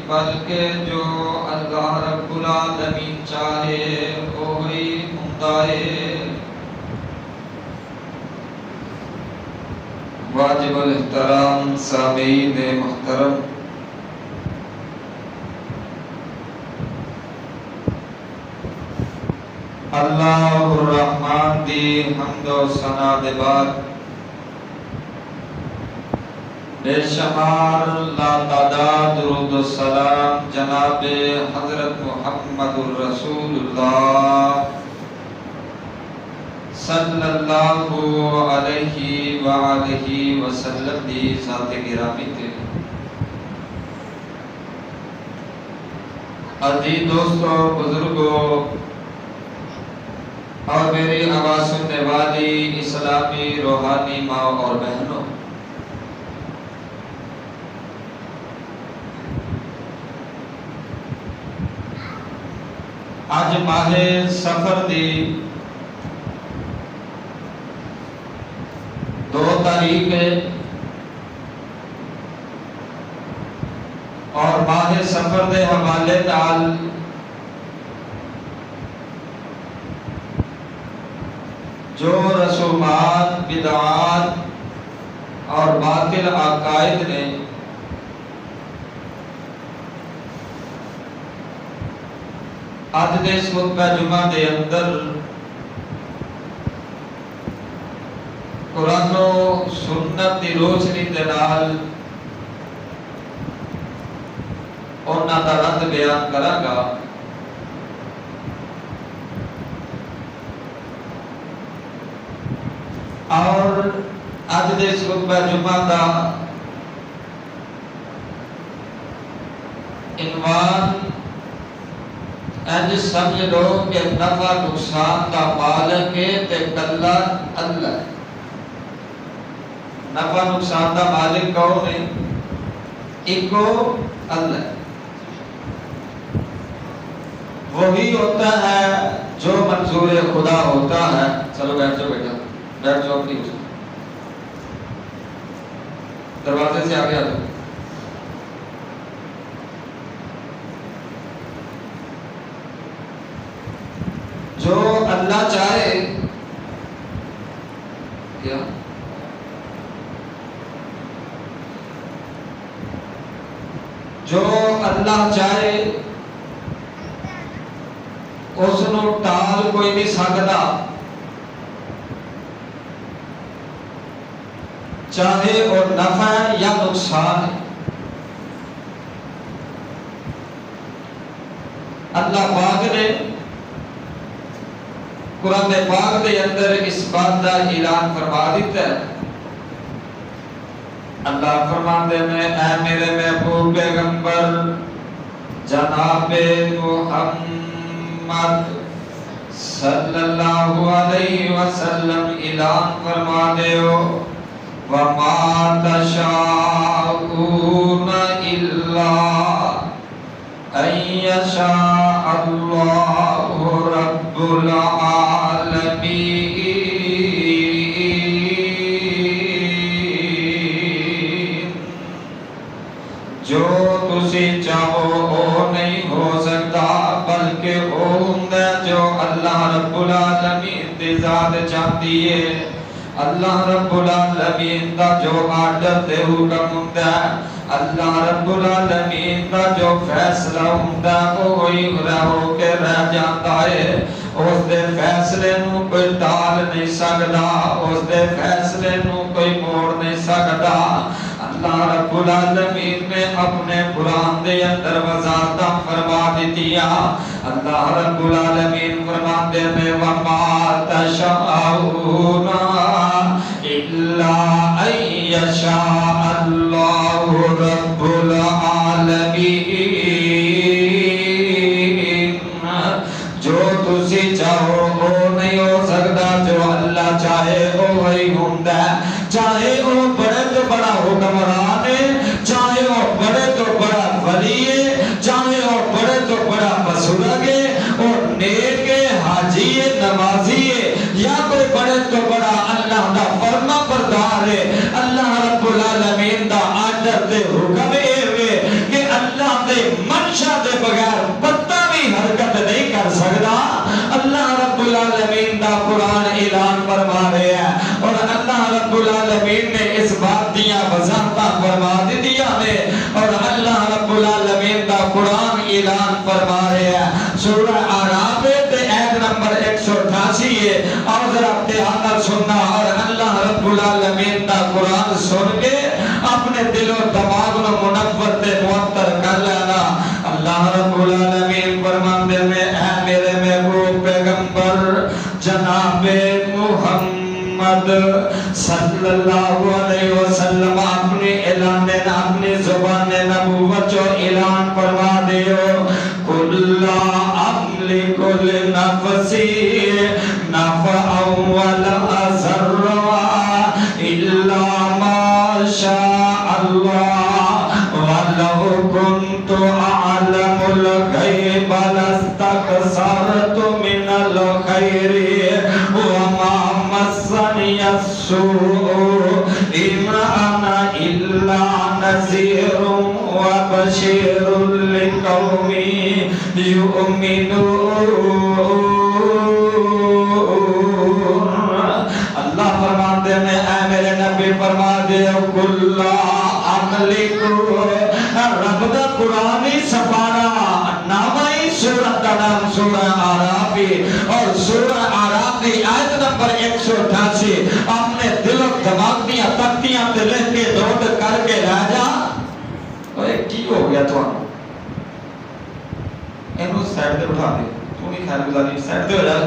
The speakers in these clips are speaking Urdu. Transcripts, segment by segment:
بلکہ جو اللہ رب العالمین چاہے وہی ہوتا ہے۔ واجب الاحترام سامعین محترم، اللہ الرحمن دی حمد و ثنا دے بعد بے شمار لا تعداد درود و سلام جناب حضرت محمد الرسول اللہ صلی اللہ علیہ وآلہ وسلم دی ذات گرامی تے۔ عزیز دوستو، بزرگوں اور میری آواز سننے والی اسلامی روحانی ماں اور بہنوں، آج ماہ سفر دی 2 تاریخ ہے اور ماہ سفر دے حوالے نال جو رسومات، بدعات اور باطل عقائد نے آج دے اس خطبہ جمعہ دے اندر قرآن و سنت دی روشنی دے نال انہاں دا رد بیان کراں گا۔ اور اج دے اس خطبہ جمعہ دا عنوان انج سمجھ لو کہ نفع نقصان دا مالک ہے تے کلا اللہ ہے۔ نفع نقصان دا مالک کون ہے؟ ایکو اللہ ہے۔ وہی ہوتا ہے جو منظور خدا ہوتا ہے۔ چلو بیٹھ جاؤ بیٹا، بیٹھ جاؤ اپنی دروازے سے آگے آ جاؤ۔ جو اللہ چاہے کیا جو اللہ چاہے اس نو ٹال کوئی نہیں سکتا، چاہے وہ نفع یا نقصان ہے۔ اللہ پاک نے قرآن پاک دے اندر اس بات کا اعلان فرما دیتا ہے۔ اللہ فرماتے ہیں اے میرے محبوب پیغمبر جناب محمد صلی اللہ علیہ وسلم اعلان فرما دیو وَمَا تَشَاءُونَ إِلَّا أَن يَشَاءَ اللَّهُ رَبُّ الْعَالَمِينَ۔ جو تسی چاہو وہ نہیں ہو سکتا، بلکہ وہ ہوندا جو اللہ رب العالمین دی ذات چاہتی ہے۔ اللہ رب العالمین دا جو آرڈر دے حکم ہوندا ہے، اللہ رب العالمین دا جو فیصلہ ہوندا ہے، وہی ہو کے رہ جاتا ہے۔ اس دے فیصلے نو کوئی ٹال نہیں سکتا، اس دے فیصلے نو کوئی موڑ نہیں سکتا۔ اللہ رب العالمین نے اپنے قرآن دے اندر وضاحت فرما دیا۔ اللہ رب العالمین فرماتے ہیں وَمَا تَشَاءُونَ إِلَّا أَن يَشَاءَ اللَّهُ رَبُّ الْعَالَمِينَ۔ جو تسی چاہو وہ نہیں ہو سکتا، جو اللہ چاہے وہی ہوندا ہے۔ چاہے وہ بڑے تو بڑا حکمران ہے، چاہے وہ بڑے تو بڑا ولی ہے، چاہے وہ بڑے تو بڑا بزرگ ہے اور نیک ہے، حاجی ہے، نمازی ہے، یا کوئی بڑے تو بڑا اللہ دا فرما بردار ہے۔ اللہ رب العالمین دا آرڈر دے حکم اے کہ اللہ دے العالمین دا قرآن سن کے اپنے دل و دماغ نو منور تے معطر کر لینا. اللہ رب العالمین فرماندے میں اے میرے محبوب پیغمبر جناب محمد صلی اللہ علیہ وسلم اپنی اعلان اپنی زبان نبوت جو اعلان فرما دیو قل لا املک لنفسی نفعا ولا ضرا الا ما شاء اللہ ولو كنت اعلم الغیب لاستكثرت من الخیر وما مسنی السوء ان انا الا نذیر وبشیر لقوم یؤمنون. اللہ فرماتے ہیں اے میرے نبی فرما دے کل املک رب دا قرآنی سپارا نامی سورت کا نام سورہ آراف اور سورہ آراف کی آیت نمبر 188 اپنے دل و دماغ دیا تختیاں تے لکھ کے نوٹ کر کے رہ جا. اوے کی ہو گیا تو اینو سائیڈ تے بٹھا دے تو نہیں خیر گزاری سائیڈ تے ہو جا.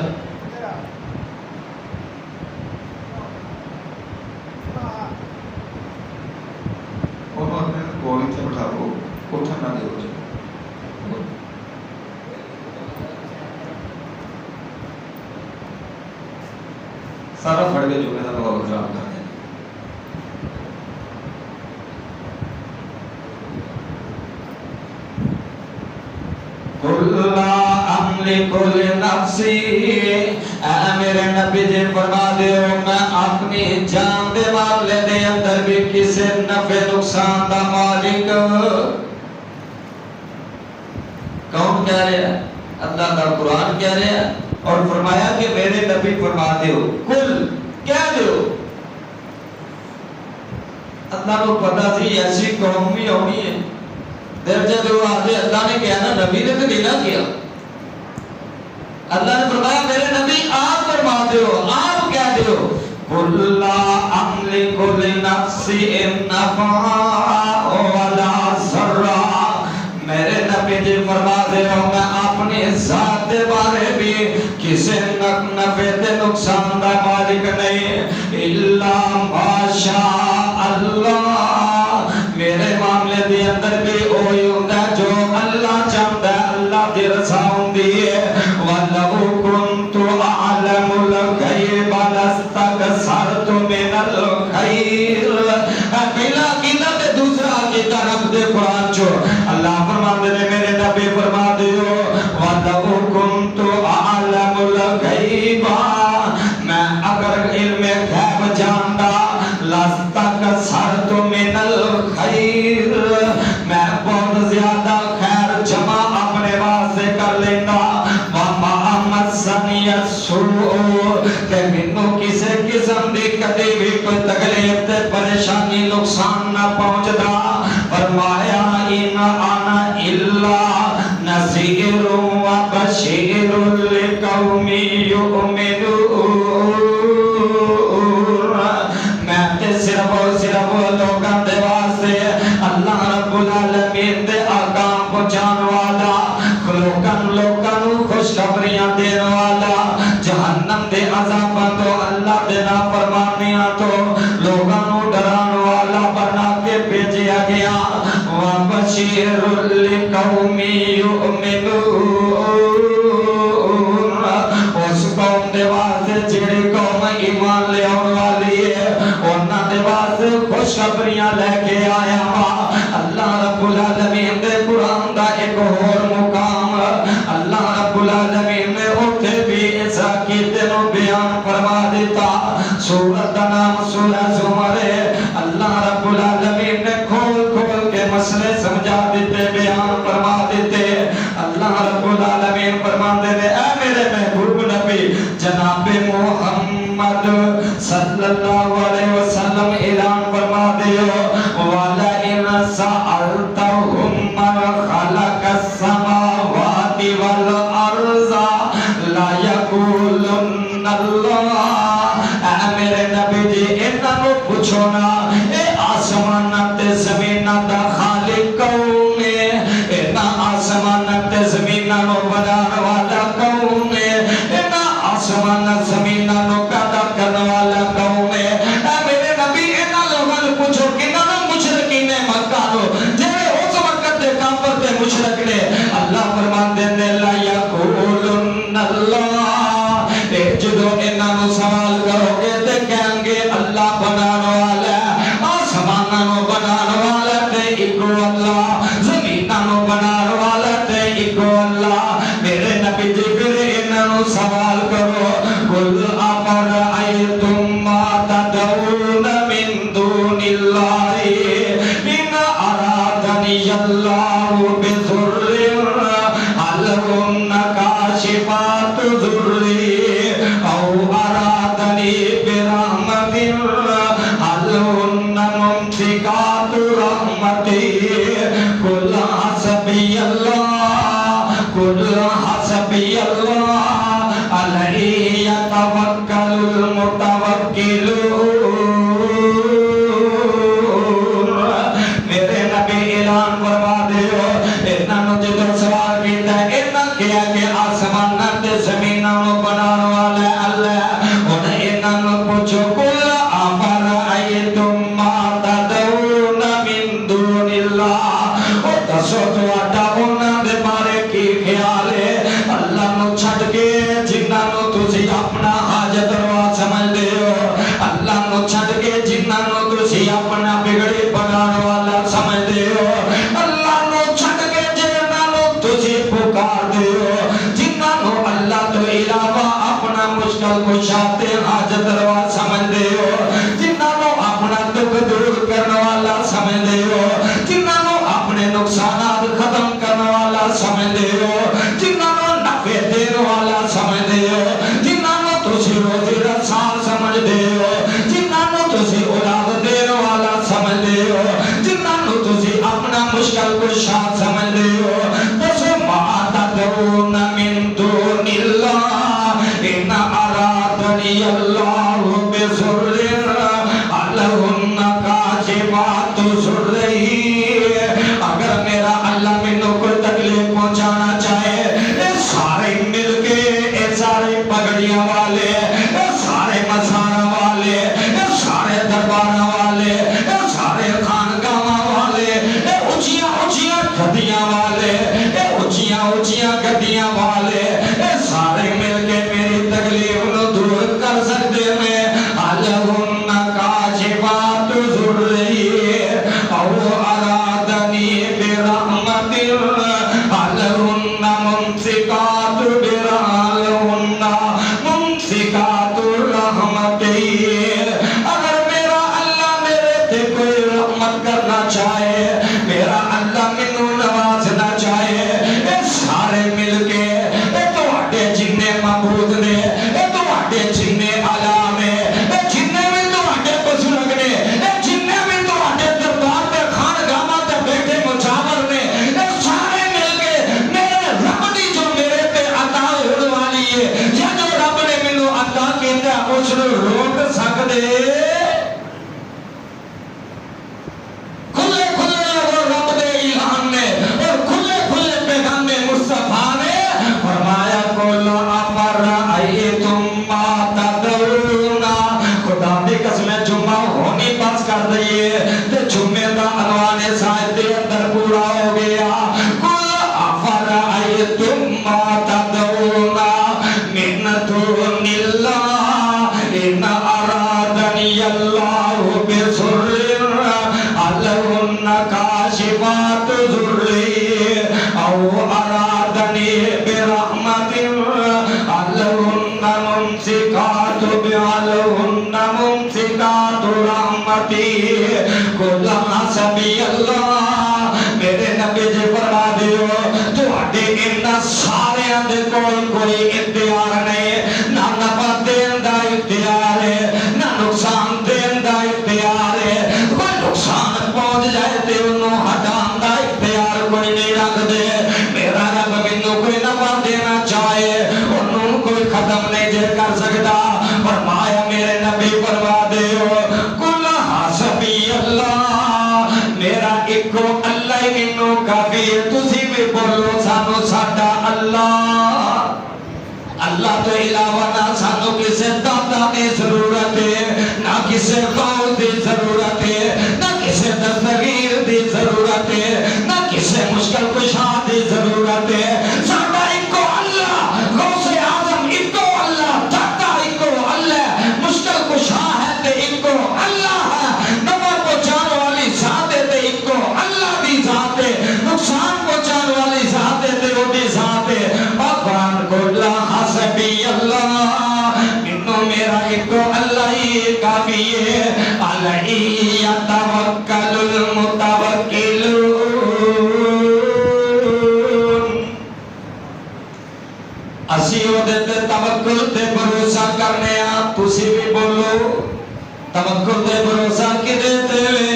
گولی تے بٹھا دو اٹھا نہ دے ہو جائے. سارا پھڑ کے جو میرا بہت خراب کر دیں. قل لا املک لنفسی اے میرے نبی جی فرما دے میں اپنی جان دے معاملے دے اندر بھی کسی نفع نقصان دا مالک. کون کہہ رہے ہیں؟ اللہ کا قرآن کہہ رہے ہیں اور فرمایا کہ میرے نبی فرما دے کل کہہ دے. اللہ کو پتا سی ایسی قوم بھی ہونی ہے درجہ جو آدھے اللہ نے کہا نا نبی نے تو نہیں نہ کیا. اللہ نے فرمایا میرے نبی آپ فرما دیو آپ کہہ دیو قل لا املک لنفسی نفعا ولا ضرا. میرے نبی جی فرما دیو میں اپنی ذات بارے بھی کسی نفع تے نقصان دا مالک نہیں الا ما شاء اللہ. میرے معاملے دے اندر بھی وہی ہوندا جو اللہ چاہتا ہے اللہ دی رضا ہوندی ہے. وَلَوْ كُنْتُ أَعْلَمُ الْغَيْبَ لَاسْتَكْثَرْتُ مِنَ الْخَيْرِ. پہلا عقیدہ تے دوسرا عقیدہ رب دے قرآن چو اللہ فرماندے نے میرے نبی فرما دیو وَلَوْ كُنْتُ أَعْلَمُ الْغَيْبَ میں اگر علم غیب جاندا لَاسْتَكْثَرْتُ مِنَ الْخَيْرِ میں بہت زیادہ خیر جمع اپنے واسطے کر لینا. وَمَا مَسَّنِيَ السُّوءُ کہ منوں کسی قسم دی کدی بھی کوئی تکلیف تے پریشانی نقصان نہ پہنچدا. فرمایا ان انا الا نذیر و بشیر لقوم یؤمنون. میں تے صرف لوگاں دے واسطے اللہ رب العالمین دے احکام پہنچان والا لوکاں نو خوشخبریاں دین والا جہنم دے عذاباں تو اللہ دے نافرمانیاں تو لوگاں نو ڈران والا بنا کے بھیجیا گیا. وبشیر لقوم یؤمنون. اس قوم دے واسطے جڑی قوم ایمان لے آن والی ہے انہاں دے واسطے خوشخبریاں لے کے آیا وا. اللہ رب العالمین دے قرآن دا ایک اور مقام اللہ رب العالمین نے اوتھے بھی اس عقیدے نو بیان فرما دیتا. سورت دا نام سورہ زمر ہے. اللہ رب العالمین نے کھول کے مسئلے سمجھا دیتے بیان فرما دیتے. اللہ رب العالمین فرماندے نے اے میرے محبوب نبی جناب محمد صلی اللہ علیہ وسلم اعلان فرما دیو وَلَئِنْ سَأَلْتَهُمْ مَنْ خَلَقَ السَّمَاوَاتِ وَالْأَرْضَ لَيَقُولُنَّ اللَّهُ. اے میرے نبی جی انہاں پوچھو نا اے آسمان تے زمین دا خالق کون ہے؟ اے نا آسمان تے زمین نو بنانے والا کون ہے؟ اے نا آسمان زمین نو پیدا کرنے والا کون ہے؟ اے میرے نبی انہاں لوگاں نوں پوچھو کنہاں نوں مشرکین مکہ نو جڑے اس وقت دے کافر تے مشرک نے اللہ فرماندے نے لا یقولن اللہ اے جدو انہاں نوں سوال کرو گے تے کہیں گے اللہ بنانے والا ہے آسماناں نوں بنانے والا تے اکو اللہ زمیناں نوں بنانے والا تے اکو اللہ میرے نبی جی پھر انہاں نوں سوال کرو قل افرأیتم ما تدعون من دون اللہ ان ارادنی اللہ بضر هل هن کاشفات ضری او ارادنی برحمت هل هن ممسکات رحمتی قل حسبی اللہ قل حسبی اللہ علیہ یتوکل المتوکلون میرے نبی اعلان فرما دیو انہاں نوں جدوں سوال کیتا انہاں کہیا کہ آسمان تے زمین نوں بنانے والا اللہ ہن انہاں نوں پوچھو قل افرأیتم ما تدعون من دون اللہ او دسو تہاڈا انہاں دے بارے کی خیال ہے اللہ نوں چھڈ کے جنہاں نوں تسی اپنا حاجت روا سمجھدے ہو اللہ نوں چھڈ کے جنہاں نوں تسی اپنا بگڑی بنانے والا سمجھدے ہو اللہ نوں چھڈ کے جنہاں نوں تسی پکاردے ہو جنہاں نوں اللہ تو علاوہ اپنا مشکل کشا تے حاجت روا سمجھدے ہو جنہاں نوں اپنا دکھ دور کرنے والا سمجھدے ہو جنہاں نوں اپنے نقصانات ختم کرنے والا سمجھدے ہو جنہاں نوں نفع دینے والا سمجھدے ہو جنہاں نوں تسی روزی رسال سمجھدے ہو جنہاں نوں تسی اولاد دینے والا سمجھدے ہو جنہاں نوں تسی اپنا مشکل کشا سمجھدے ہو بس ما تدعون من دون اللہ ان ارادنی اللہ بضر هل هن کاشفات ضری اگر میرا اللہ مینوں کوئی تکلیف پہنچانا چاہے اے سارے مل کے اے سارے پگڑیاں والے اے سارے مساراں والے اے سارے درباراں والے اے سارے خانقاہاں والے اے اونچیاں اونچیاں گدیاں والے اے اونچیاں اونچیاں گدیاں والے اے سارے مل کے میری تکلیف نو دور کر سکتے ہیں هل هن کاشفات ضری او ارادنی برحمت هل هن ممسکات برحمت ممسکات رحمتی اگر میرا اللہ میرے تے کوئی رحمت کرنا چاہے میرا اللہ مینوں نوازنا چاہے اے سارے مل کے اے تواڈے جننے معبود نے اے تواڈے جننے الہ نے اے جننے بھی تواڈے بزرگ نے اے جننے بھی تواڈے دربار تے خانقاہاں تے بیٹھے مجاور نے اے سارے مل کے میرے رب دی جو میرے تے عطا ہونے والی ہے یا جو رب نے مینوں عطا کیتا اس نوں روک سکدے کھلے کھلے وہ رب دے اعلان نے اور کھلے کھلے پیغام مصطفیٰ نے فرمایا قل افرأیتم ما تدعون خدا دی قسم جمعہ ہونی بس کر دئیے تے جمعے دا عنوان سائد دے اندر پورا ہو گیا قل افرأیتم ما تدعون من دون اللہ ان ارادنی اللہ بضر هل هن کاشفات ضری او ارادنی برحمت هل هن ممسکات هل هن ممسکات رحمتی قل حسبی اللہ میرے نبی جی فرما دیو تواڈے انہاں ساریاں دے کول کوئی اختیار نہیں نہ نفع دین دا اختیار ہے نہ نقصان دین دا اختیار ہے کوئی نقصان پہنچ جائے تے انہوں ہٹان دا اختیار کوئی نہیں رکھ دے میرا رب مینوں کوئی نفع دینا چاہے انہوں کوئی ختم نہیں جے کر سکتا فرمایا میرے نبی فرما دیو قل کسی قول دی ضرورت ہے، نہ کسی دستگیر دی ضرورت ہے، نہ کسی مشکل کشا دی ضرورت ہے. ساڈا اکو اللہ، غوث اعظم اکو اللہ، داتا اکو اللہ، مشکل کشا ہے تے اکو اللہ ہے، نفع پہنچان والی ذات ہے تے اکو اللہ دی ذات ہے، نقصان پہنچان والی ذات ہے تے وہ دی ذات ہے. اور قرآن کو لا حسبی اللہ، انو میرا اکو اللہ ہی کافی ہے. علیہ یتوکل المتوکلون. اسی او دے تے توکل تے بھروسہ کرنے آ. تسی بھی بولو توکل تے بھروسہ کدے تے وے؟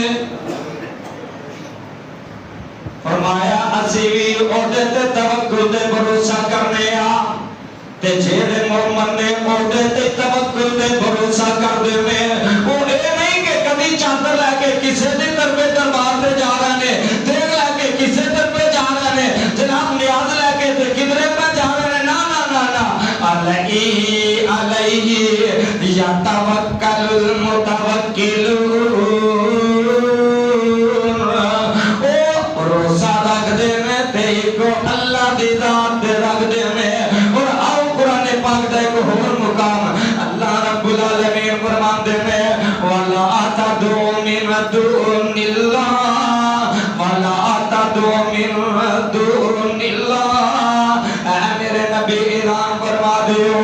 فرمایا اسی بھی او دے تے توکل تے بھروسہ کرنے آ. تے جیڑے مومن نے او دے تے توکل تے بھروسہ کر دے نے، وہ اے نہیں کہ کبھی چادر لے کے کسے دی طرف دربار تے جا رہے نے، دیگ لے کے کسے طرف جا رہے نے، جناب نیاز لے کے تے کدھرے پہ جا رہے نے. نا نا نا نا، علیہ یتوکل المتوکلون. او بھروسہ رکھ دے نے تے کو اللہ دی ذات تے رکھ دے نے. اور آؤ قرآن پاک دا ایک اور مقام اللہ رب العالمین فرماندے نے وَلَا تَدْعُوا مِن دُونِ اللَّهِ وَلَا تَدْعُوا مِن دُونِ اللَّهِ. اے میرے نبی اعلان فرما دیو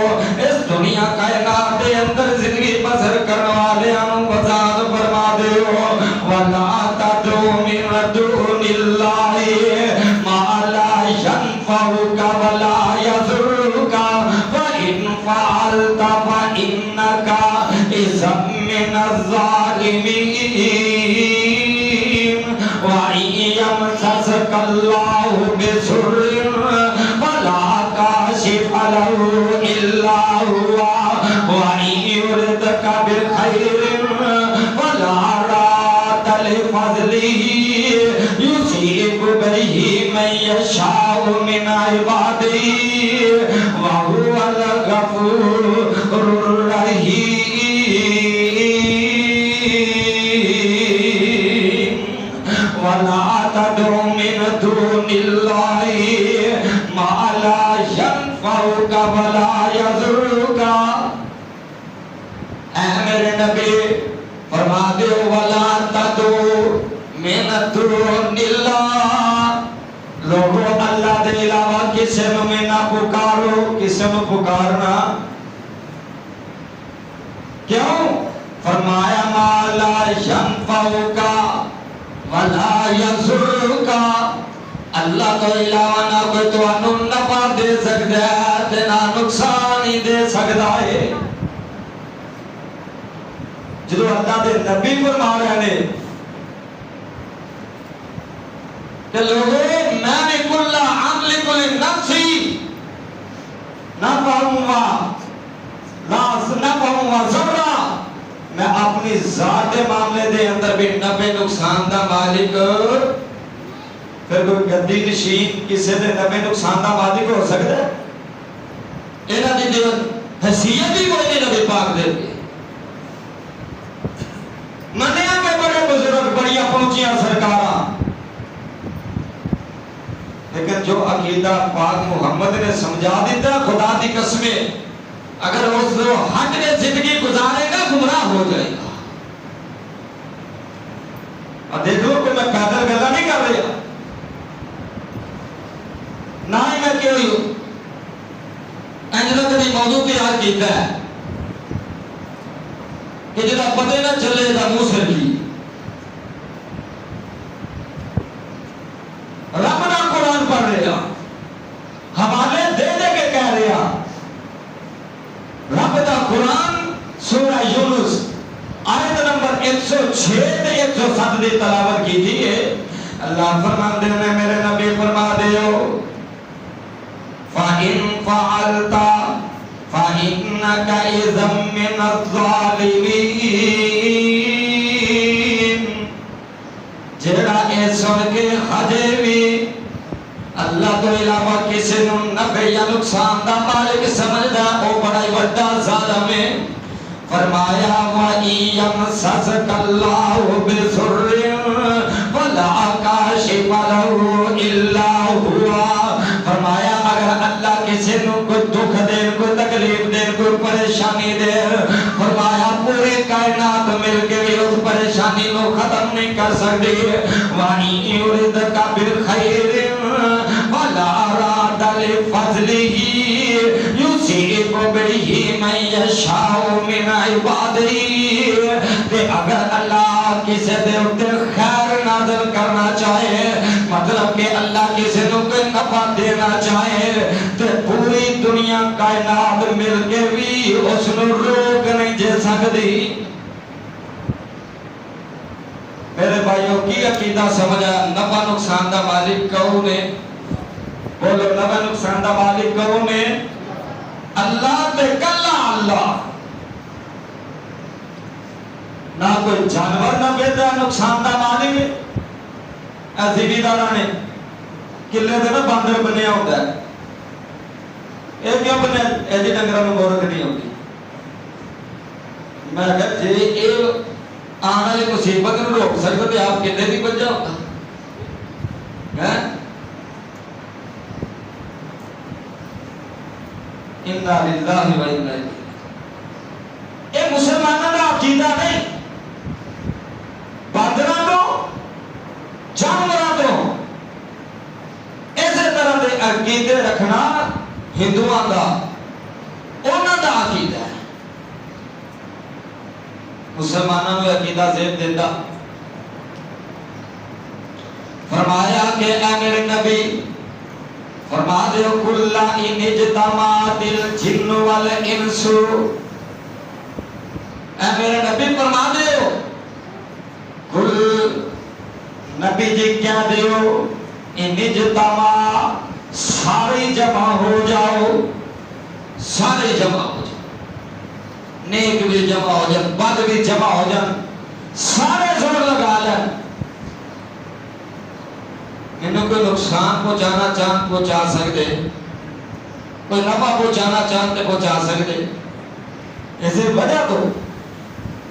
اس دنیا کائنات دے اندر زندگی بسر کرنے والے انہوں بزاد فرما دیو وَلَا تَدْعُوا مِن دُونِ اللَّهِ مَا لَا يَنفَعُكَ وَلَا يَضُرُّكَ وَإِن فَعَلْتَ فَإِنَّكَ إِذًا مِّنَ الظَّالِمِينَ. وَإِن يَمْسَسْكَ اللَّهُ بِضُرٍّ فَلَا كَاشِفَ لَهُ إِلَّا هُوَ وَإِن يُرِدْكَ بِخَيْرٍ فَلَا رَادَّ لِفَضْلِهِ يُصِيبُ بِهِ مَن يَشَاءُ مِنْ عِبَادِهِ وَهُوَ الْغَفُورُ الرَّحِيمُ. وَلَا تَدْعُوا مِن دُونِ اللَّهِ مَا لَا يَنفَعُكَ وَلَا يَضُرُّكَ. اے میرے نبی فرما دے وَلَا تَدْعُوا مِن دُونِ اللَّهِ. لوگوں اللہ دے علاوہ کسے میں نہ پکارو. کسے میں پکارنا کیوں؟ فرمایا ما لا ينفعُكَ وَلَا يَضُرُّكَ. اللہ تو علاوہ نہ کوئی تو انہوں نفع دے سکتا ہے نہ نقصان ہی دے سکتا ہے. جدو اللہ دے نبی فرما رہے نے کہ لوگوں میں نے کل عمل کل نفسی نفعوا ضرا. میں اپنی ذات معاملے دے اندر بھی نفع نقصان دا مالک. پھر کوئی گدی نشین کسی دے نفع نقصان دا مالک ہو سکتا ہے؟ انہاں دی حیثیت ہی کوئی نہیں نبی پاک دے. منیا کے بڑے بزرگ بڑی پہنچیاں سرکاراں، لیکن جو عقیدہ پاک محمد نے سمجھا دیتا خدا دی قسمیں اگر اس کو ہٹ کے زندگی گزارے گا گمراہ ہو جائے گا. اور دیکھو کہ میں قادر گلا نہیں کر رہا، نہ ہی میں کوئی انجلہ کبھی موضوع تیار کیتا ہے کہ جدا پتہ نہ چلے دا منہ سر کی. رب نہ قرآن پڑھ رہا، حوالے دے دے کے کہہ رہا. رب دا قرآن سورہ یونس آیت نمبر 106 تے 107 دی تلاوت کی تھی. اللہ فرمان دے نے میرے نبی فرما دیو فَإِن فَعَلْتَ فَإِنَّكَ إِذًا مِّنَ الظَّالِمِينَ. جیڑا اے سن کے ہجے بھی اللہ تو علاوہ کسی نو نفع یا نقصان دا مالک سمجھدا او بڑا ہی بڑا ظالم ہے. فرمایا وَإِن يمسسك الله بضر فلا كاشف له الا هو. فرمایا اگر اللہ کسی نو کوئی دکھ دے, کوئی تکلیف دے, کوئی پریشانی دے, فرمایا پوری کائنات مل کے بھی اس پریشانی کو ختم نہیں کر سکتی. وَإِن يُرِدْكَ بِالْخَيْرِ وَلَا أَرَادَ لِفَضْلِهِ يُصِيبُ بِهِ مَن يَشَاءُ مِنْ عِبَادِهِ. کہ اگر اللہ کسی دے اوپر خیر نازل کرنا چاہے, مطلب کہ اللہ کسی نو کوئی نفع دینا چاہے, تو پوری دنیا کائنات مل کے بھی اس نو روک نہیں دے سکتی. میرے بھائیوں کی عقیدہ سمجھا, نفع نقصان دا مالک کون ہے؟ بولو, نفع نقصان دا مالک کون ہے؟ اللہ تے کلا اللہ. نہ کوئی جانور نہ بیدا نقصان دا مالک ہے. زمینداراں نے کلے تے نا باندر بنیا ہوتا ہے, یہ کیوں بنیا؟ ایسی ڈنگراں نوں مورک نہیں ہوتی. میں کہا جی یہ آنے والی مصیبت نوں روک سکتے تے آپ کلے دی بن جاؤ گا. انا للہ و انا الیہ. یہ مسلمانوں کا عقیدہ نہیں. باندراں تو جانوراں تو اسی طرح دے عقیدے رکھنا ہندوؤں دا, انہاں دا عقیدہ ہے. مسلمانوں میں عقیدہ زیب دیتا. فرمایا کہ اے میرے نبی فرما دیو کل ان اجتماعت الجن والانس. اے میرے نبی فرما دیو, کل نبی جی کیا دیو, ان اجتماع ساری جمع ہو جاؤ, سارے جمع ہو جاؤ, نیک بھی جمع ہو جائیں, بد بھی جمع ہو جائیں, سارے زور لگا لیں. انہوں کوئی نقصان پہنچانا چاہتے پہنچا سکتے, کوئی نفع پہنچانا چاہتے پہنچا سکتے. اسی وجہ تو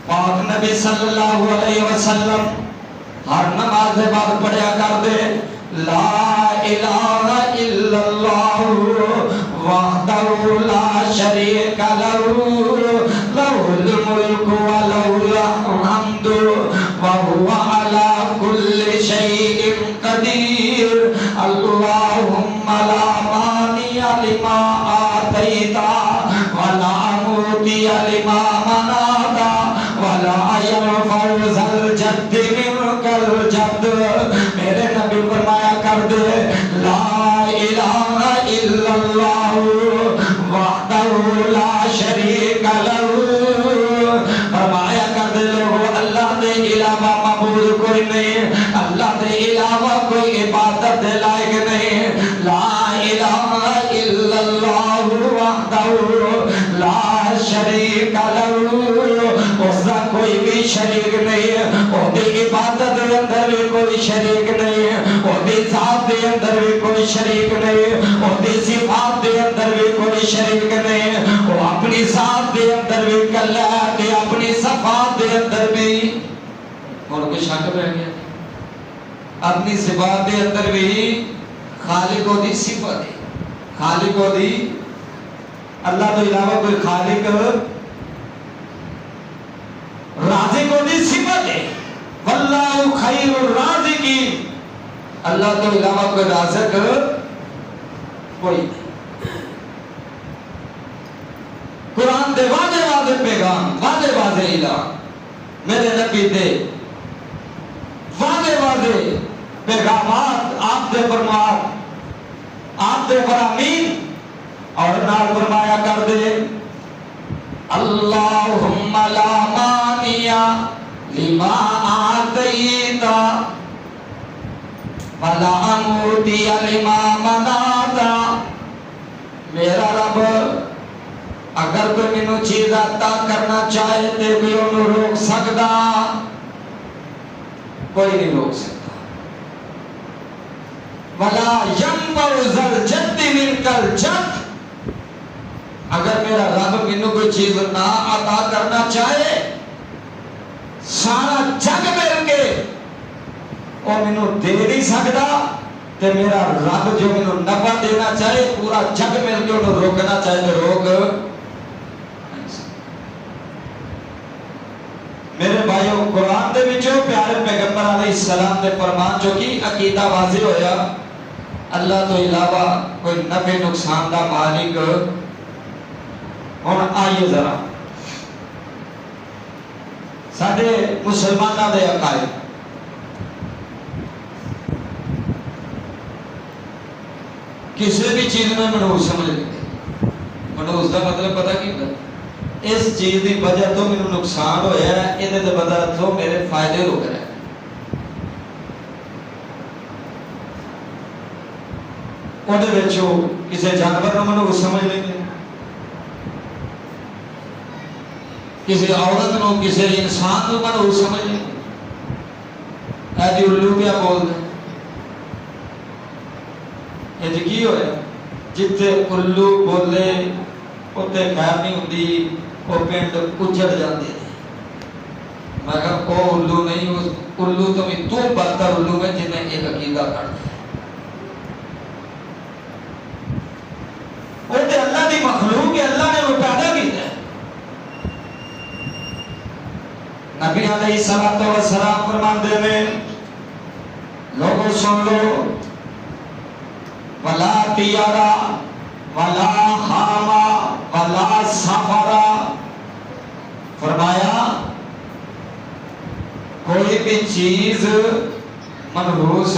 پاک نبی صلی اللہ علیہ وسلم ہر نماز کے بعد پڑھیا کرتے لا الہ الا اللہ وحدہ لا شریک لہ لہ الملک و لہ الحمد وہو علی کل شیء قدیر. اللہم لا مانع لما آتیت ولا معطی لما منعت ولا ينفع ذا الجد منك الجد. میرے نبی فرمایا کر دے لا الہ الا اللہ وحدہ لا شریک لہ. فرمایا کر دے لوگو اللہ دے علاوہ معبود کوئی نہیں, اللہ دے علاوہ کوئی عبادت دے لائق نہیں. لا الہ الا اللہ وحدہ لا شریک لہ, اس کا کوئی بھی شریک نہیں, وہ دی عبادت دے اندر بھی کوئی شریک نہیں, وہ دی ذات دے اندر بھی کوئی شریک نہیں, وہ دی صفات دے اندر بھی کوئی شریک نہیں. وہ اپنی ذات دے اندر بھی کلا ہے, اپنی صفات دے اندر بھی. اور کوئی شک رہ گیا, اپنی صفات دے اندر بھی خالق دی صفت ہے, خالق دی اللہ تو علاوہ کوئی خالق رازق دی صفت ہے. واللہ خیر الرازقین, اللہ تو علاوہ کوئی رازق کوئی نہیں. قرآن دے واضح واضح پیغام, واضح واضح اعلان, میرے نبی دے واضح واضح پیغامات, آپ دے فرمات, آپ دے فرامین. اور نال فرمایا کر دے اللہم لا مانع لما آتیت ولا معطی لما منعت. میرا رب اگر کوئی مینوں چیز عطا کرنا چاہے تے کوئی انہوں روک سکتا؟ کوئی نہیں روک سکتا. ولا ينفع ذا الجد منك الجد. اگر میرا رب مینوں کوئی چیز نہ عطا کرنا چاہے وہ مینوں دے نہیں سکتا تے میرا رب جو مینوں نفع دینا چاہے پورا جگ مل کے انہوں روکنا چاہے تو روک نہیں سکتا۔ میرے بھائیوں قرآن دے وچوں پیارے پیغمبر علیہ السلام دے فرمان جو کی عقیدہ واضح ہویا اللہ تو علاوہ کوئی نفع نقصان دا مالک ہن آئیے ذرا ساڈے مسلماناں دے عقائد کسی بھی چیز میں منحوس سمجھ لیتے منحوس کا مطلب پتہ کی ہوتا اس چیز کی وجہ تو میرے نقصان ہویا ہے یہ وجہ تو میرے فائدے رک رہے ہیں وہ کسی جانور کو منحوس سمجھ لیں گے کسی عورت کو کسی انسان کو منحوس سمجھ لیں گے ایسی الو کیا بول دیں یہ کی ہویا جتھے الو بولے اتنے خیر نہیں ہوتی وہ پنڈ اجڑ جاتے ہیں میں کہا وہ الو نہیں الو تو بھی تو بدتر الو ہے جنہیں ایک عقیدہ کر دیا وہ تو اللہ کی مخلوق ہے اللہ نے وہ پیدا کیا ہے نبی علیہ الصلوۃ والسلام فرماتے ہیں لوگوں سن لو ولا تیارا ولا خاما ولا سفرا فرمایا کوئی بھی چیز منحوس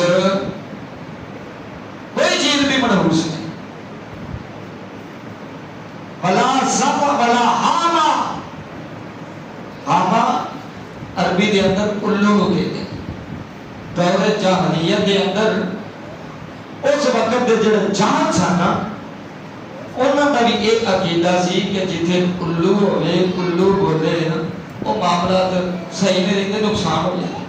کوئی چیز بھی منحوس نہیں ولا سفر ولا حاما حاما عربی دے اندر الو کو کہتے ہیں دور جاہلیت دے اندر اس وقت دے جڑے جان سن انہاں دا بھی ایک عقیدہ سی کہ جتھے الو ہوئے الو بولے وہ معاملات صحیح نہیں رہتے نقصان ہو جائے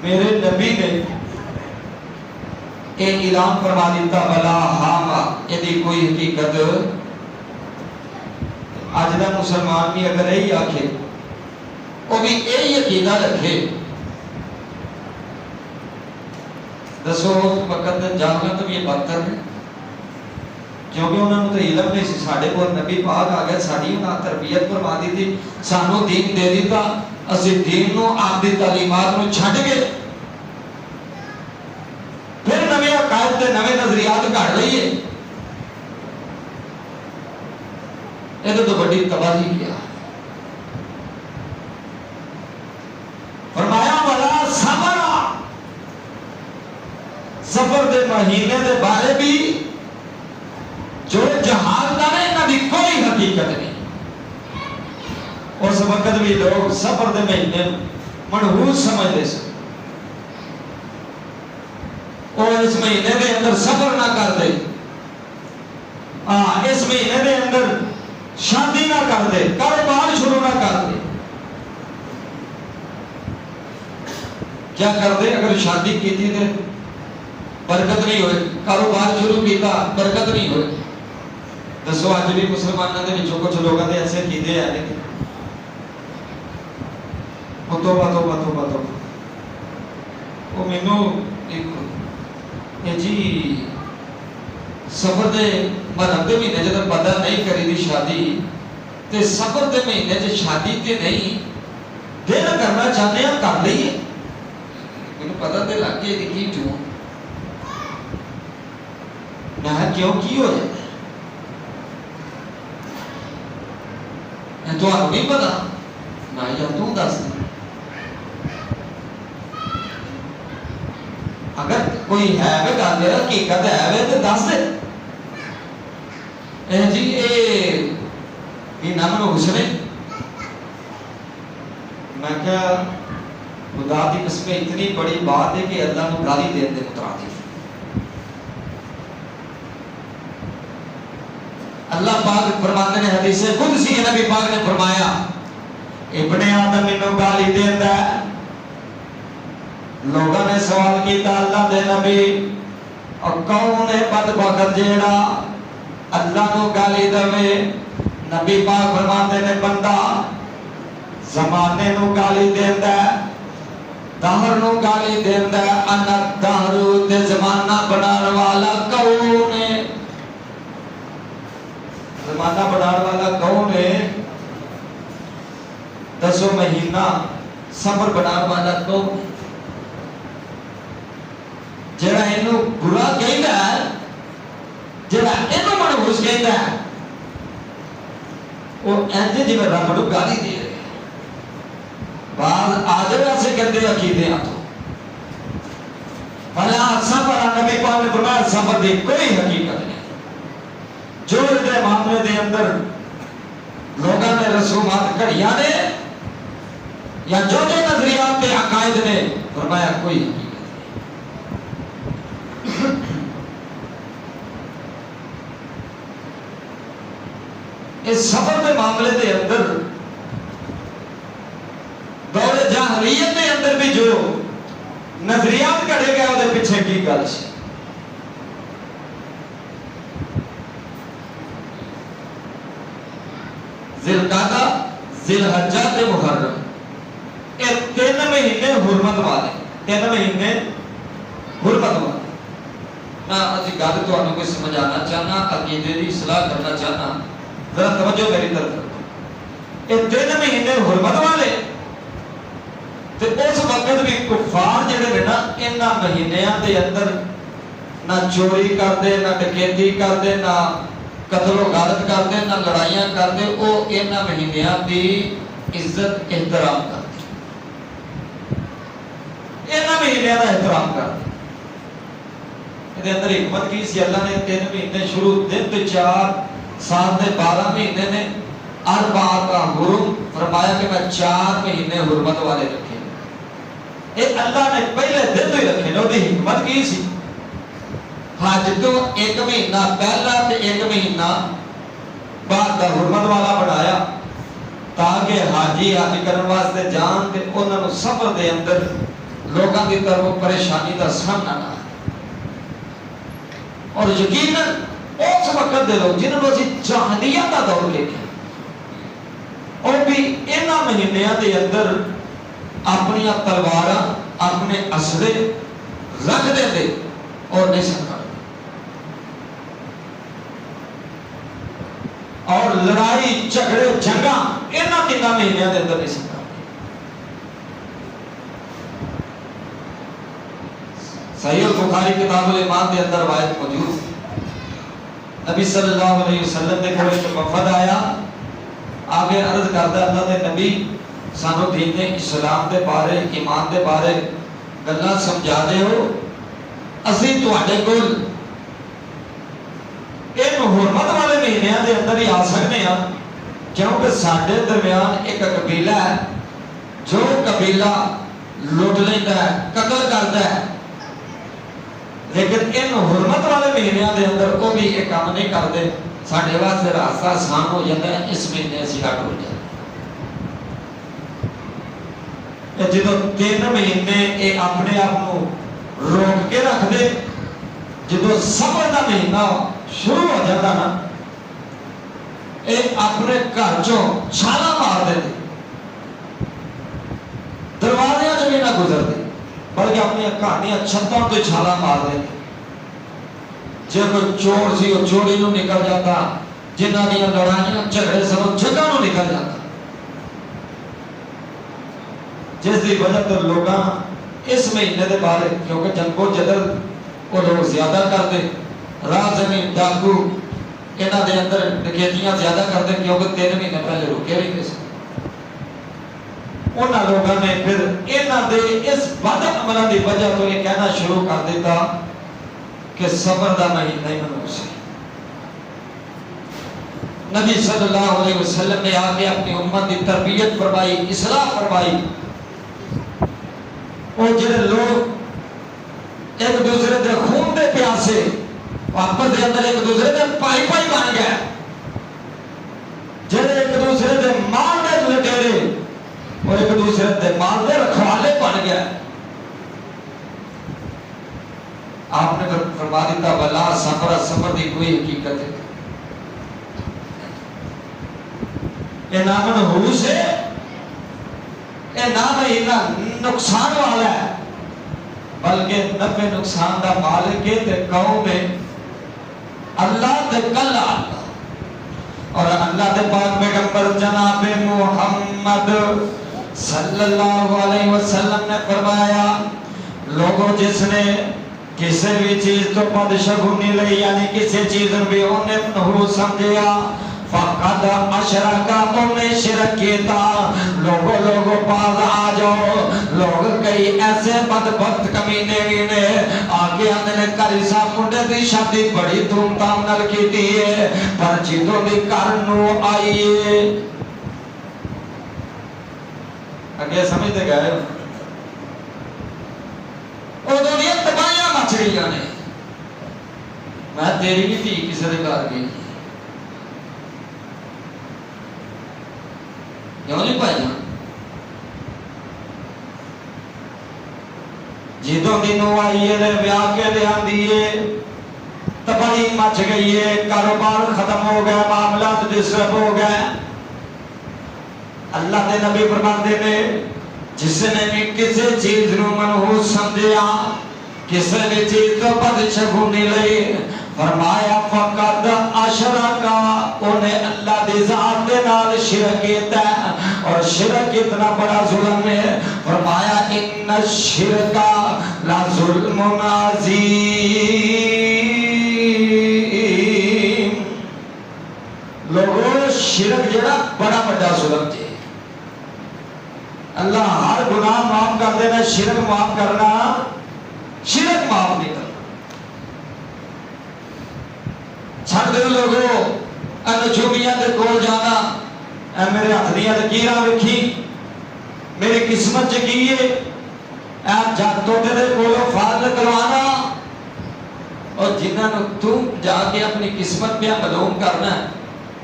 میرے نبی نے ایک اعلان فرما دیتا بلا حاما یہ کوئی حقیقت آج دا مسلمان بھی اگر یہی آکھے وہ بھی یہی عقیدہ رکھے دسو اس وقت جاننا تو یہ بدتر ہے کیونکہ انہوں نے تو علم نہیں سی ساڈے کول نبی پاک آ گیا ساری انہاں تربیت فرما دی تھی سانو دین دے دیتا اسی دین نو آپ دی تعلیمات نو چھڈ کے پھر نویں عقائد تے نویں نظریات گھڑ لئیے یہ تو بڑی تباہی کیا فرمایا ولا صبر سفر دے مہینے دے بارے بھی جو جہاز دا ہے انہاں دی کوئی حقیقت نہیں اس وقت بھی لوگ سفر دے مہینے منحوس سمجھتے سے اور اس مہینے دے اندر سفر نہ کر دے اس مہینے دے اندر شادی نہ کر دے کاروبار شروع نہ کر دے کیا کر دے اگر شادی کی تھی تو برکت نہیں ہوئے کاروبار شروع کیتا برکت نہیں ہوئے دسو آج بھی مسلمانوں کے وچوں کچھ لوگوں نے ایسے کیتے ہیں لیکن توبہ وہ مینوں ایک جی سفر دے مرحب دے مہینے جب پتہ نہیں کری دی شادی تے سفر دے مہینے جب شادی تے نہیں دل کرنا چاہتے ہیں کر لئیے مینوں پتہ تے لگ گیا کہ کیوں میں کیوں کی ہو جاتا ہے تو آپ نہیں پتا میں یا تو دس دیں اگر کوئی ہے وہ کر دے رہا حقیقت ہے وہ تو دس دے جی یہ نہ منحوس نے میں کیا خدا کی قسم اتنی بڑی بات ہے کہ اللہ کو گالی دین دے مترادف اللہ پاک فرماتے ہیں حدیث قدسی نبی پاک نے فرمایا ابن آدم انہوں گالی دیندا ہے لوگوں نے سوال کیتا اللہ دے نبی اور کون ہے بدبخت جیڑا اللہ کو گالی دے نبی پاک فرماتے ہیں بندہ زمانے نو گالی دیندا ہے دہر نو گالی دیندا ہے انا دہرو تے زمانہ بنان والا کون ہے؟ زمانہ بنان والا کون ہے؟ دسو مہینہ صبر بنان والا کون ہے؟ جڑا اینو برا کہندا ہے، جڑا اینو منحوس کہندا ہے، وہ ایسے جی رب نو گالی دے رہے ہیں۔ بعض آجر ایسے کہتے عقیدے تو بھلا صبر نبی پاک نے فرمایا صبر دی کوئی حقیقت نہیں، جو دے معاملے دے اندر لوگاں نے رسومات کڑیاں نے یا جو نظریات تے عقائد نے، فرمایا کوئی حقیقت نہیں۔ اس سفر کے معاملے دے اندر دور جاہلیت کے اندر بھی جو نظریات کڑے گئے وہ پیچھے کی گل سی۔ ذوالقعدہ، ذوالحجہ تے محرم، یہ 3 مہینے حرمت والے، 3 مہینے حرمت والے۔ میں اجی گل تانوں کوئی سمجھانا چاہنا، عقیدے دی اصلاح کرنا چاہنا، ذرا توجہ میری طرف۔ یہ 3 مہینے حرمت والے تے اس وقت بھی کفار جڑے نے نا انہاں مہینیاں دے اندر نہ چوری کردے، نہ ڈکیتی کردے، نہ قتل و غارت کردے، نہ لڑائیاں کردے، او انہاں مہینیاں دی عزت احترام کردے، انہاں مہینیاں دا احترام کردے۔ یہ اندر حکمت کی سی، اللہ نے 3 مہینے شروع دن تے 4 سال دے 12 مہینے نے اربعۃ حرم فرمایا کہ میں 4 مہینے حرمت والے رکھے۔ یہ اللہ نے پہلے دن تو ہی رکھے، وہ حکمت کی سی، حج تو 1 مہینہ پہلا تے 1 مہینہ بعد دا حرمت والا بنایا تاکہ حاجی حج کرن واسطے جان تے انہاں نوں سفر دے اندر لوگاں دی طرف پریشانی دا سامنا نہ آئے۔ اور یقیناً اس وقت دے لوگ جنہوں نے جاہلیت کا دور لکھا، اور بھی انہاں مہینیاں دے اندر اپنی تلواراں، اپنے اسلحے رکھ دے دے اور نہیں سکتا، اور لڑائی جھگڑے جنگاں انہاں 3 مہینیاں دے اندر نہیں سکتا۔ صحیح البخاری کتاب الایمان دے اندر روایت موجود، نبی صلی اللہ علیہ وسلم نے کوئی وفد آیا، آگے عرض کرتا اللہ دے نبی سانو دین اسلام دے بارے، ایمان دے بارے گلاں سمجھا دے ہو، اسی تواڈے کول ان حرمت والے مہینیاں دے اندر ہی آ سکتے ہیں، کیونکہ ساڈے درمیان ایک قبیلہ ہے جو قبیلہ لوٹ لیتا ہے، قتل کرتا ہے، لیکن ان حرمت والے مہینیاں دے اندر وہ بھی یہ کام نہیں کرتے، ساڈے واسطے راستہ آسان ہو جاتا ہے، اس مہینے اسی ہٹ ہو جاتے۔ جدو 3 مہینے یہ اپنے آپ کو روک کے رکھ دے، جدو صبر کا مہینہ شروع ہو جاتا نا، یہ اپنے گھر چوں چھالا مار دے، دروازے چ بھی نہ گزرتے، بلکہ اپنی کہانیاں چھتوں تو چھالا مار دے۔ جے کوئی چور سی وہ چوری نو نکل جاتا، جنہاں دیا لڑائیاں جھگڑے سن جگہ نو نکل جاتا، جس کی وجہ تو لوگاں اس مہینے دے بارے، کیونکہ جنگ و جدل وہ لوگ زیادہ کرتے، راہ زمین ڈاکو انہاں دے اندر ڈکیتیاں زیادہ کرتے، کیونکہ 3 مہینے پہلے رکے رہتے سن۔ انہاں لوگوں نے پھر انہاں دے اس بد عملاں دی وجہ تو یہ کہنا شروع کر دیتا کہ صبر دا مہینہ ہی منحوس ہے۔ نبی صلی اللہ علیہ وسلم نے آ کے اپنی امت کی تربیت فرمائی، اصلاح فرمائی۔ وہ جڑے لوگ ایک دوسرے دے خون دے پیاسے، آپس دے اندر ایک دوسرے دے پائی پائی بن گئے، جڑے ایک دوسرے دے مال دے لٹیرے اور ایک دوسرے دے مال دے رکھوالے بن گئے۔ آپ نے فرما دیتا بلا صبر، صبر دی کوئی حقیقت ہے، یہ نام منحوس ہے، یہ نام مہینہ نقصان والا ہے بلکہ نفع نقصان دا مالک ہے تے قوم ہے اللہ تے کل اللہ اور اللہ دے پاک پیغمبر جناب محمد صلی اللہ علیہ وسلم نے فرمایا لوگوں جس نے کسی بھی چیز تو بدشگونی لئی یعنی کسی چیز بھی انہیں نحوس سمجھیا فقد اشرکا انہیں شرک کیتا لوگوں پاس آ جاؤ لوگ کئی ایسے بدبخت کمینے گینے آگے اندھنے کریسا منڈے دی شادی بڑی دھوم دھام نل کی دیئے پر چیزوں دی کرنو آئیے اگے سمجھتے گئے وہ دنیا تباہیاں مچ گئی نے میں تیری بھی تھی کسی دے گھر گئی کیوں نہیں پائی جدوں دنوں آئیے دے بیاہ کے لے آندیے تباہی مچ گئی ہے کاروبار ختم ہو گیا معاملات ڈسٹرب ہو گئے اللہ دے نبی فرماتے نے جس نے بھی کسی چیز نو منحوس سمجھیا کسی بھی چیز تو بدشگونی لئی فرمایا فقد اشرکا انہیں اللہ دی ذات دے نال شرک کیتا ہے اور شرک اتنا بڑا ظلم ہے فرمایا ان الشرک لا ظلم عظیم لوگوں شرک جڑا بڑا بڑا ظلم ہے اللہ ہر گناہ معاف کر دینا شرک معاف کرنا شرک معاف نہیں کرنا چھڑ دے لوگوں نجومیہ دے کول جانا اے میرے ہاتھ دیاں لکیراں ویکھی میری قسمت چ کی ہے اے جاتو دے کولوں فال کروانا اور جنہاں نو تو جا کے اپنی قسمت پہ معلوم کرنا ہے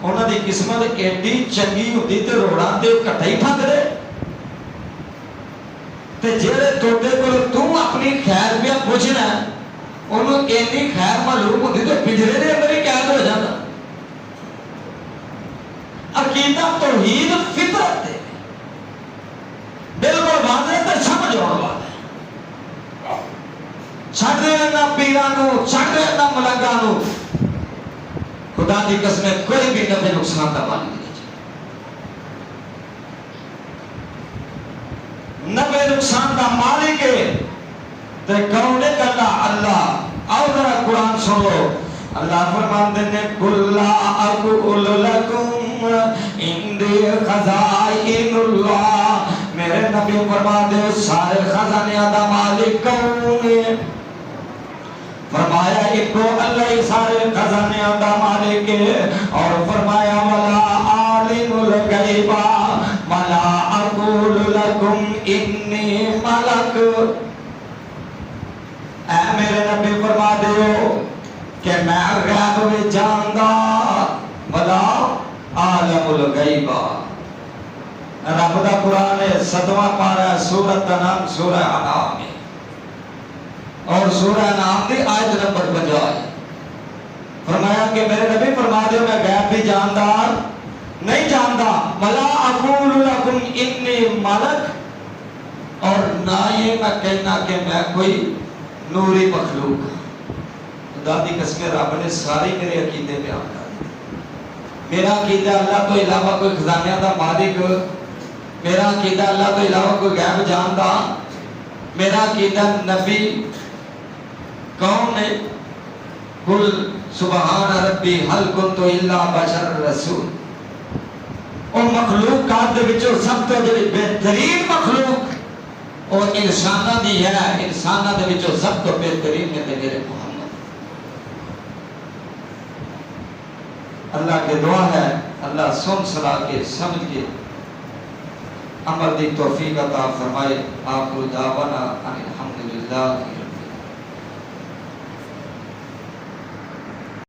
انہاں دی قسمت ایڈی چنگی ہوندی تے روڑاں تے کٹھے ہی پھند دے تے جڑے توڑے کو تو اپنی خیر پہ پوچھنا ہے انہوں اینی خیر معلوم ہوتی تو پجرے دے اندر ہی قید ہو جانا عقیدہ توحید فطرت ہے بالکل واضح تے سمجھ آنے والا ہے چھڑ دے نہ پیرانو چھڑ دے نہ ملنگانو خدا دی قسم کوئی بھی نفع نقصان دا مالک نہیں نفع نقصان دا مالک ہے تے کون ہے اللہ آؤ ذرا قرآن سنو اللہ فرماندے نے قل لا اقول لکم عندی خزائن اللہ میرے نبی فرما دے سارے خزانیاں دا مالک کون ہے فرمایا ایک کو اللہ ہی سارے خزانیاں دا مالک ہے اور فرمایا ولا عالم الغیبہ ولا اقول لکم انی ملک اے میرے نبی فرما دیو کہ میں غیب میں جاندا ولا عالم الغیبہ رب دا قرآن 7واں پارہ سورۃ انعام سورہ انعام ہے اور سورہ انعام دی آیت نمبر 50 فرمایا کہ میرے نبی فرما دیو میں غیب بھی جاندا نہیں جاندا ولا اقول لکم انی ملک اور نہ یہ میں کہنا کہ میں کوئی نوری مخلوق خدا دی قسم رب نے ساری میرے عقیدے بیان کر دی میرا عقیدہ اللہ تو علاوہ کوئی خزانیاں دا مالک میرا عقیدہ اللہ تو علاوہ کوئی غیب جاندا میرا عقیدہ نبی کون ہے قل سبحان ربی حل کنت الا بشر رسول اور مخلوقات دے وچوں سب تو جڑی بہترین مخلوق اور انسانہ دی ہے انسانہ دے وچوں سب تو بہترین ہے میرے محمد اللہ کے دعا ہے اللہ سن سنا کے سمجھ کے عمل دی توفیق عطا فرمائے آخر دعوانا الحمدللہ